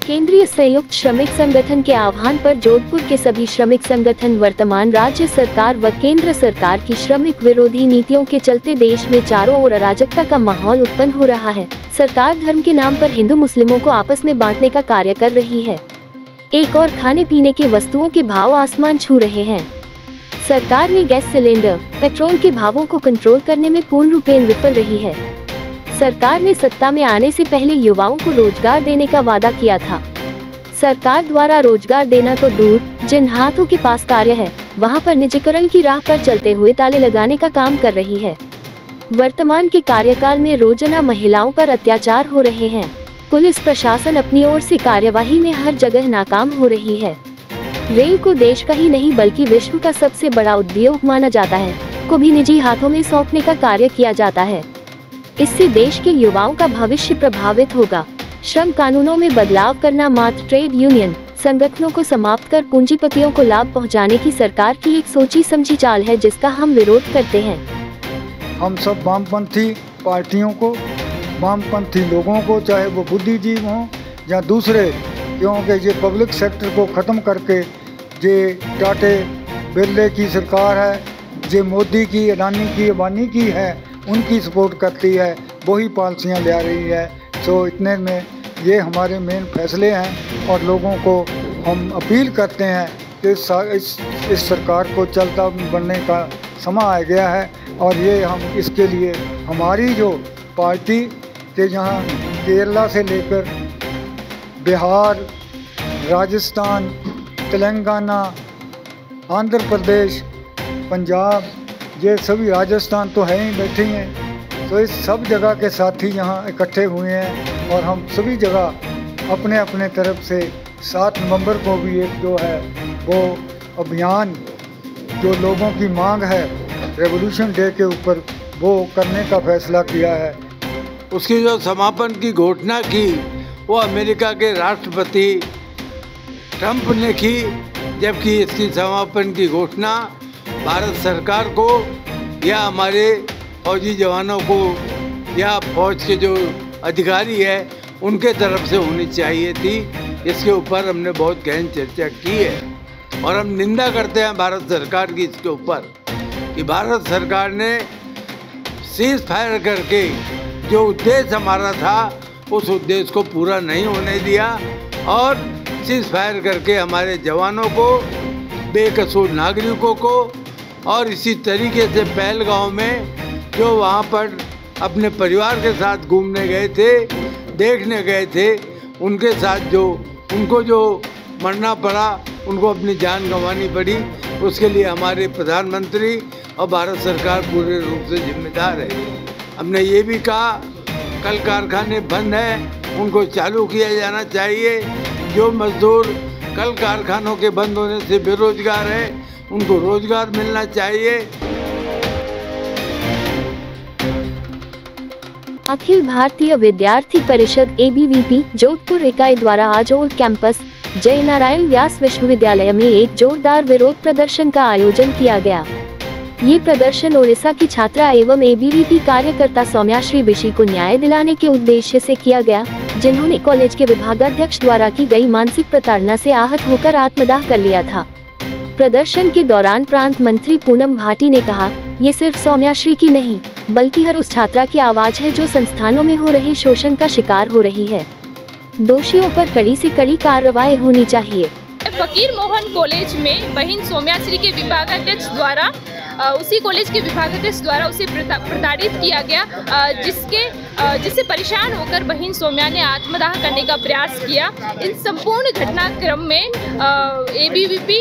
केंद्रीय संयुक्त श्रमिक संगठन के आह्वान पर जोधपुर के सभी श्रमिक संगठन वर्तमान राज्य सरकार व केंद्र सरकार की श्रमिक विरोधी नीतियों के चलते देश में चारों ओर अराजकता का माहौल उत्पन्न हो रहा है। सरकार धर्म के नाम पर हिंदू मुस्लिमों को आपस में बांटने का कार्य कर रही है। एक और खाने पीने की वस्तुओं के भाव आसमान छू रहे हैं। सरकार ने गैस सिलेंडर, पेट्रोल के भावों को कंट्रोल करने में पूर्ण रूपेण विफल रही है। सरकार ने सत्ता में आने से पहले युवाओं को रोजगार देने का वादा किया था। सरकार द्वारा रोजगार देना तो दूर, जिन हाथों के पास कार्य है वहां पर निजीकरण की राह पर चलते हुए ताले लगाने का काम कर रही है। वर्तमान के कार्यकाल में रोजाना महिलाओं पर अत्याचार हो रहे हैं। पुलिस प्रशासन अपनी ओर से कार्यवाही में हर जगह नाकाम हो रही है। रेल को देश का ही नहीं बल्कि विश्व का सबसे बड़ा उद्योग माना जाता है, को भी निजी हाथों में सौंपने का कार्य किया जाता है। इससे देश के युवाओं का भविष्य प्रभावित होगा। श्रम कानूनों में बदलाव करना मात्र ट्रेड यूनियन संगठनों को समाप्त कर पूंजीपतियों को लाभ पहुंचाने की सरकार की एक सोची समझी चाल है, जिसका हम विरोध करते हैं। हम सब वामपंथी पार्टियों को, वामपंथी लोगों को, चाहे वो बुद्धिजीवी हों या दूसरे, क्योंकि ये पब्लिक सेक्टर को ख़त्म करके ये टाटे बिरले की सरकार है, ये मोदी की, अडानी की, अंबानी की है, उनकी सपोर्ट करती है, वही पॉलिसियाँ ले आ रही है। तो इतने में ये हमारे मेन फैसले हैं और लोगों को हम अपील करते हैं कि इस सरकार को चलता बनने का समय आ गया है। और ये हम इसके लिए हमारी जो पार्टी के यहाँ केरला से लेकर बिहार, राजस्थान, तेलंगाना, आंध्र प्रदेश, पंजाब, ये सभी, राजस्थान तो है ही, बैठे हैं, तो इस सब जगह के साथी यहाँ इकट्ठे हुए हैं और हम सभी जगह अपने अपने तरफ से 7 नवंबर को भी एक जो है वो अभियान, जो लोगों की मांग है रेवोल्यूशन डे के ऊपर, वो करने का फैसला किया है। उसकी जो समापन की घोषणा की वो अमेरिका के राष्ट्रपति ट्रंप ने की, जबकि इसकी समापन की घोषणा भारत सरकार को या हमारे फौजी जवानों को या फौज के जो अधिकारी है उनके तरफ से होनी चाहिए थी। इसके ऊपर हमने बहुत गहन चर्चा की है और हम निंदा करते हैं भारत सरकार की इसके ऊपर कि भारत सरकार ने सीज फायर करके जो उद्देश्य हमारा था उस उद्देश्य को पूरा नहीं होने दिया और सीज फायर करके हमारे जवानों को, बेकसूर नागरिकों को और इसी तरीके से पहलगांव में जो वहाँ पर अपने परिवार के साथ घूमने गए थे, देखने गए थे, उनके साथ उनको जो मरना पड़ा, उनको अपनी जान गंवानी पड़ी, उसके लिए हमारे प्रधानमंत्री और भारत सरकार पूरे रूप से जिम्मेदार है। हमने ये भी कहा कल कारखाने बंद हैं, उनको चालू किया जाना चाहिए। जो मजदूर कल कारखानों के बंद होने से बेरोजगार हैं उनको रोजगार मिलना चाहिए। अखिल भारतीय विद्यार्थी परिषद ABVP जोधपुर इकाई द्वारा आज ओल्ड कैंपस जय नारायण व्यास विश्वविद्यालय में एक जोरदार विरोध प्रदर्शन का आयोजन किया गया। ये प्रदर्शन ओडिशा की छात्रा एवं ABVP कार्यकर्ता सौम्याश्री बिशी को न्याय दिलाने के उद्देश्य से किया गया, जिन्होंने कॉलेज के विभागाध्यक्ष द्वारा की गई मानसिक प्रताड़ना से आहत होकर आत्मदाह कर लिया था। प्रदर्शन के दौरान प्रांत मंत्री पूनम भाटी ने कहा, ये सिर्फ सौम्याश्री की नहीं बल्कि हर उस छात्रा की आवाज है जो संस्थानों में हो रहे शोषण का शिकार हो रही है। दोषियों पर कड़ी से कड़ी कार्रवाई होनी चाहिए। फकीर मोहन कॉलेज में बहन सौम्याश्री के विभागाध्यक्ष द्वारा उसी कॉलेज के विभागाध्यक्ष द्वारा उसे प्रताड़ित किया गया, जिससे परेशान होकर बहन सौम्या ने आत्मदाह करने का प्रयास किया। इन संपूर्ण घटनाक्रम में ABVP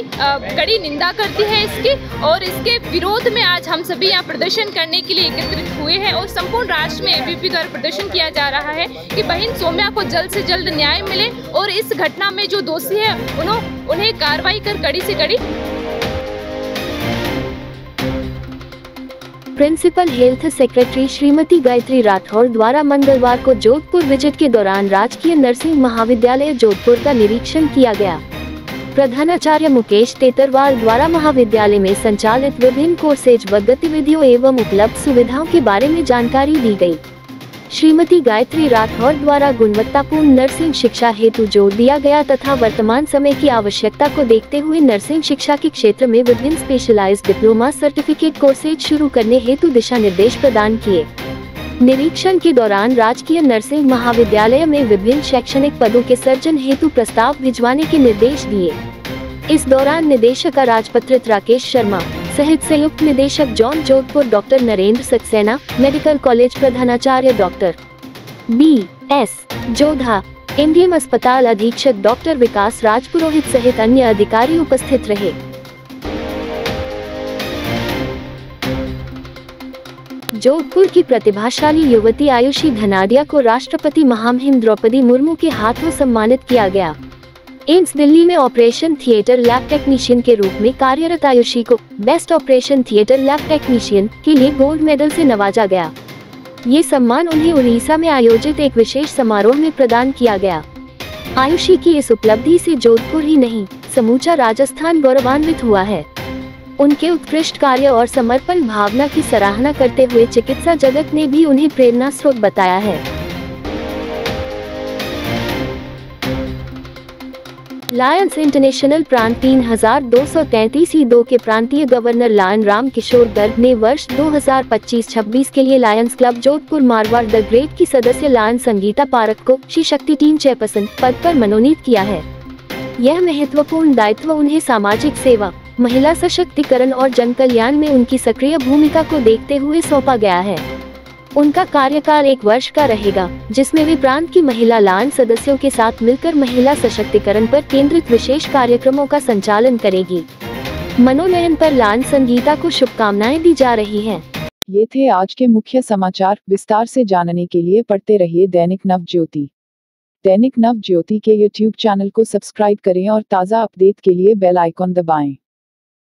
कड़ी निंदा करती है इसकी और इसके विरोध में आज हम सभी यहाँ प्रदर्शन करने के लिए एकत्रित हुए हैं और संपूर्ण राष्ट्र में ABVP द्वारा प्रदर्शन किया जा रहा है कि बहन सौम्या को जल्द से जल्द न्याय मिले और इस घटना में जो दोषी है उन्हें कार्रवाई कर कड़ी से कड़ी। Principal health secretary Shrimati Gayatri Rathore द्वारा मंगलवार को जोधपुर विजिट के दौरान राजकीय नर्सिंग महाविद्यालय जोधपुर का निरीक्षण किया गया। प्रधानाचार्य मुकेश तेतरवाल द्वारा महाविद्यालय में संचालित विभिन्न कोर्सेज व गतिविधियों एवं उपलब्ध सुविधाओं के बारे में जानकारी दी गई। श्रीमती गायत्री राठौर द्वारा गुणवत्तापूर्ण नर्सिंग शिक्षा हेतु जोर दिया गया तथा वर्तमान समय की आवश्यकता को देखते हुए नर्सिंग शिक्षा के क्षेत्र में विभिन्न स्पेशलाइज्ड डिप्लोमा सर्टिफिकेट कोर्सेज शुरू करने हेतु दिशा निर्देश प्रदान किए। निरीक्षण के दौरान राजकीय नर्सिंग महाविद्यालय में विभिन्न शैक्षणिक पदों के सृजन हेतु प्रस्ताव भिजवाने के निर्देश दिए। इस दौरान निदेशक राजपत्रित राकेश शर्मा सहित संयुक्त निदेशक John Jodhpur, doctor Narendra Saxena, medical college प्रधानाचार्य डॉक्टर B.S. जोधा, एमडीएम अस्पताल अधीक्षक डॉक्टर विकास राजपुरोहित सहित अन्य अधिकारी उपस्थित रहे। जोधपुर की प्रतिभाशाली युवती आयुषी धनाडिया को राष्ट्रपति महामहिम द्रौपदी मुर्मू के हाथों सम्मानित किया गया। एम्स दिल्ली में ऑपरेशन थिएटर लैब टेक्नीशियन के रूप में कार्यरत आयुषी को best operation theatre lab technician के लिए गोल्ड मेडल से नवाजा गया। ये सम्मान उन्हें उड़ीसा में आयोजित एक विशेष समारोह में प्रदान किया गया। आयुषी की इस उपलब्धि से जोधपुर ही नहीं, समूचा राजस्थान गौरवान्वित हुआ है। उनके उत्कृष्ट कार्य और समर्पण भावना की सराहना करते हुए चिकित्सा जगत ने भी उन्हें प्रेरणा स्रोत बताया है। लायंस इंटरनेशनल प्रांत 3233-2 के प्रांतीय गवर्नर लायन राम किशोर गर्ग ने वर्ष 2025-26 के लिए Lions club Jodhpur Marwar the great की सदस्य लायन संगीता पारक को श्री शक्ति टीम चेयरपर्सन पद पर मनोनीत किया है। यह महत्वपूर्ण दायित्व उन्हें सामाजिक सेवा, महिला सशक्तिकरण और जन कल्याण में उनकी सक्रिय भूमिका को देखते हुए सौंपा गया है। उनका कार्यकाल 1 वर्ष का रहेगा, जिसमें वे प्रांत की महिला लायन सदस्यों के साथ मिलकर महिला सशक्तिकरण पर केंद्रित विशेष कार्यक्रमों का संचालन करेगी। मनोनयन पर लायन संगीता को शुभकामनाएं दी जा रही हैं। ये थे आज के मुख्य समाचार। विस्तार से जानने के लिए पढ़ते रहिए दैनिक नवज्योति। दैनिक नवज्योति के YouTube चैनल को सब्सक्राइब करें और ताज़ा अपडेट के लिए बेल आइकॉन दबाएं।